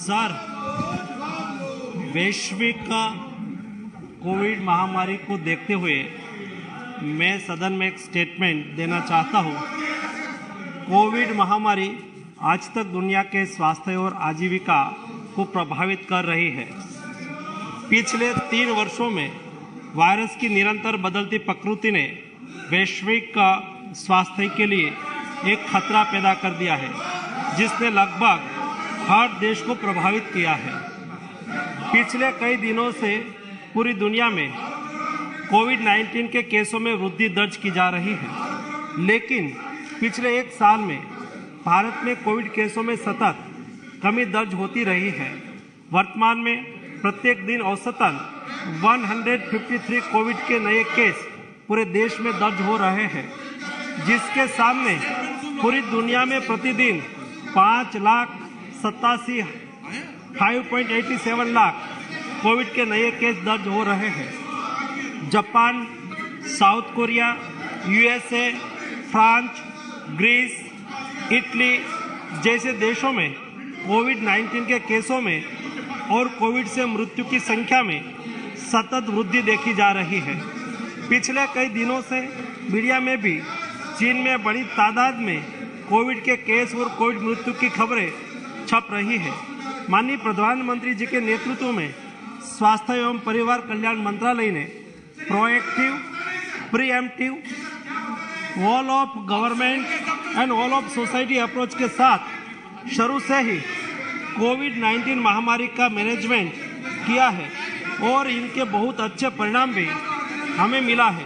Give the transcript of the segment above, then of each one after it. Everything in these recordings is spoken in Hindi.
सर, वैश्विक कोविड महामारी को देखते हुए मैं सदन में एक स्टेटमेंट देना चाहता हूँ। कोविड महामारी आज तक दुनिया के स्वास्थ्य और आजीविका को प्रभावित कर रही है। पिछले 3 वर्षों में वायरस की निरंतर बदलती प्रकृति ने वैश्विक स्वास्थ्य के लिए एक खतरा पैदा कर दिया है, जिसने लगभग हर देश को प्रभावित किया है। पिछले कई दिनों से पूरी दुनिया में कोविड-19 के केसों में वृद्धि दर्ज की जा रही है, लेकिन पिछले 1 साल में भारत में कोविड केसों में सतत कमी दर्ज होती रही है। वर्तमान में प्रत्येक दिन औसतन 153 कोविड के नए केस पूरे देश में दर्ज हो रहे हैं, जिसके सामने पूरी दुनिया में प्रतिदिन 5,87,587 लाख कोविड के नए केस दर्ज हो रहे हैं। Japan, South Korea, USA, France, Greece, Italy जैसे देशों में कोविड-19 के केसों में और कोविड से मृत्यु की संख्या में सतत वृद्धि देखी जा रही है। पिछले कई दिनों से मीडिया में भी चीन में बड़ी तादाद में कोविड के केस और कोविड मृत्यु की खबरें छप रही है। माननीय प्रधानमंत्री जी के नेतृत्व में स्वास्थ्य एवं परिवार कल्याण मंत्रालय ने proactive, pre-emptive, all of government and all of society approach के साथ शुरू से ही कोविड-19 महामारी का मैनेजमेंट किया है और इनके बहुत अच्छे परिणाम भी हमें मिला है।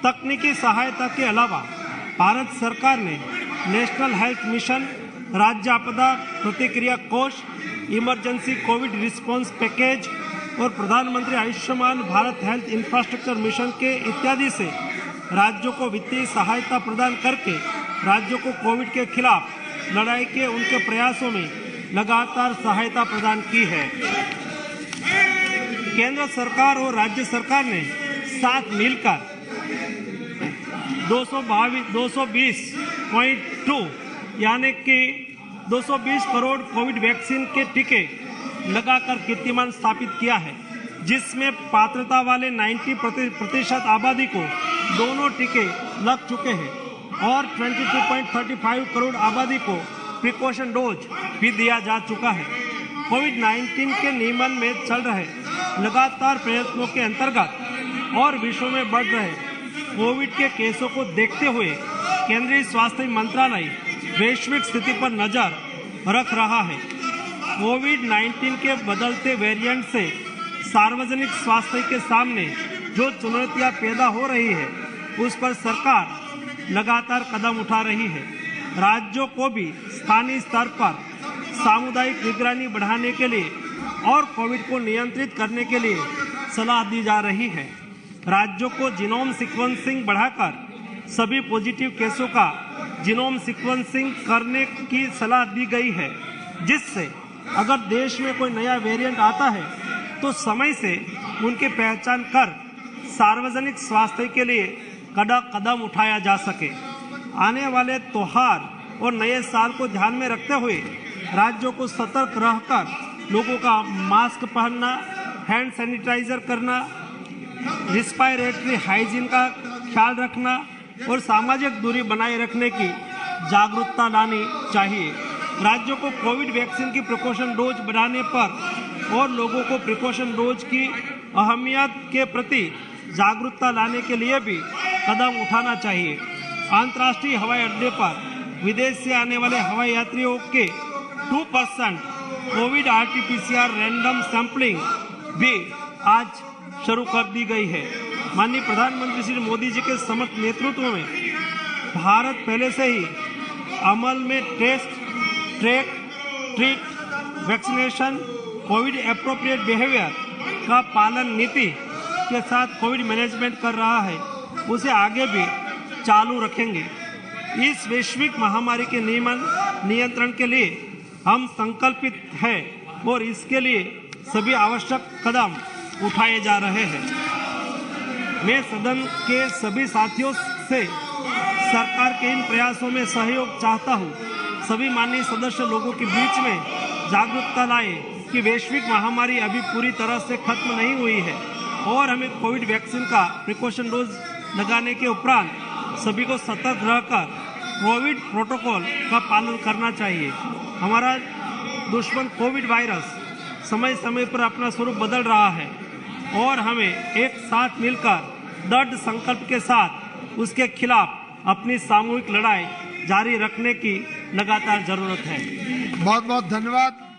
तकनीकी सहायता के अलावा भारत सरकार ने नेशनल हेल्थ मिशन, राज्य आपदा प्रतिक्रिया कोष, इमरजेंसी कोविड रिस्पांस पैकेज और प्रधानमंत्री Ayushman Bharat health infrastructure mission के इत्यादि से राज्यों को वित्तीय सहायता प्रदान करके राज्यों को कोविड के खिलाफ लड़ाई के उनके प्रयासों में लगातार सहायता प्रदान की है। केंद्र सरकार और राज्य सरकार ने साथ मिलकर 220.2 यानी कि 220 करोड़ कोविड वैक्सीन के टीके लगाकर कीर्तिमान स्थापित किया है, जिसमें पात्रता वाले 90% आबादी को दोनों टीके लग चुके हैं और 22.35 करोड़ आबादी को प्रिकॉशन डोज भी दिया जा चुका है। कोविड-19 के नियमन में चल रहे लगातार प्रयत्नों के अंतर्गत और विश्व में बढ़ रहे कोविड के केसों को देखते हुए केंद्रीय स्वास्थ्य मंत्रालय वैश्विक स्थिति पर नजर रख रहा है। कोविड-19 के बदलते वेरिएंट से सार्वजनिक स्वास्थ्य के सामने जो चुनौतियां पैदा हो रही है, उस पर सरकार लगातार कदम उठा रही है। राज्यों को भी स्थानीय स्तर पर सामुदायिक निगरानी बढ़ाने के लिए और कोविड को नियंत्रित करने के लिए सलाह दी जा रही है। राज्यों को जीनोम सीक्वेंसिंग बढ़ाकर सभी पॉजिटिव केसों का जीनोम सीक्वेंसिंग करने की सलाह दी गई है, जिससे अगर देश में कोई नया वेरिएंट आता है तो समय से उनकी पहचान कर सार्वजनिक स्वास्थ्य के लिए कदम उठाया जा सके। आने वाले त्योहार और नए साल को ध्यान में रखते हुए राज्यों को सतर्क रहकर लोगों का मास्क पहनना, हैंड सैनिटाइजर करना, रिस्पायरेटरी हाइजीन का ख्याल रखना और सामाजिक दूरी बनाए रखने की जागरूकता लानी चाहिए। राज्यों को कोविड वैक्सीन की प्रिकॉशन डोज बढ़ाने पर और लोगों को प्रिकॉशन डोज की अहमियत के प्रति जागरूकता लाने के लिए भी कदम उठाना चाहिए। अंतर्राष्ट्रीय हवाई अड्डे पर विदेश से आने वाले हवाई यात्रियों के 2% कोविड RT-PCR रैंडम सैंपलिंग भी आज शुरू कर दी गई है। माननीय प्रधानमंत्री श्री मोदी जी के समर्थ नेतृत्व में भारत पहले से ही अमल में test, track, treat, vaccination, COVID appropriate behaviour का पालन नीति के साथ कोविड मैनेजमेंट कर रहा है, उसे आगे भी चालू रखेंगे। इस वैश्विक महामारी के नियंत्रण के लिए हम संकल्पित हैं और इसके लिए सभी आवश्यक कदम उठाए जा रहे हैं। मैं सदन के सभी साथियों से सरकार के इन प्रयासों में सहयोग चाहता हूं। सभी माननीय सदस्य लोगों के बीच में जागरूकता लाए कि वैश्विक महामारी अभी पूरी तरह से खत्म नहीं हुई है और हमें कोविड वैक्सीन का प्रिकॉशन डोज लगाने के उपरांत सभी को सतर्क रहकर कोविड प्रोटोकॉल का पालन करना चाहिए। हमारा दुश्मन कोविड वायरस समय समय पर अपना स्वरूप बदल रहा है और हमें एक साथ मिलकर दृढ़ संकल्प के साथ उसके खिलाफ अपनी सामूहिक लड़ाई जारी रखने की लगातार जरूरत है। बहुत बहुत धन्यवाद।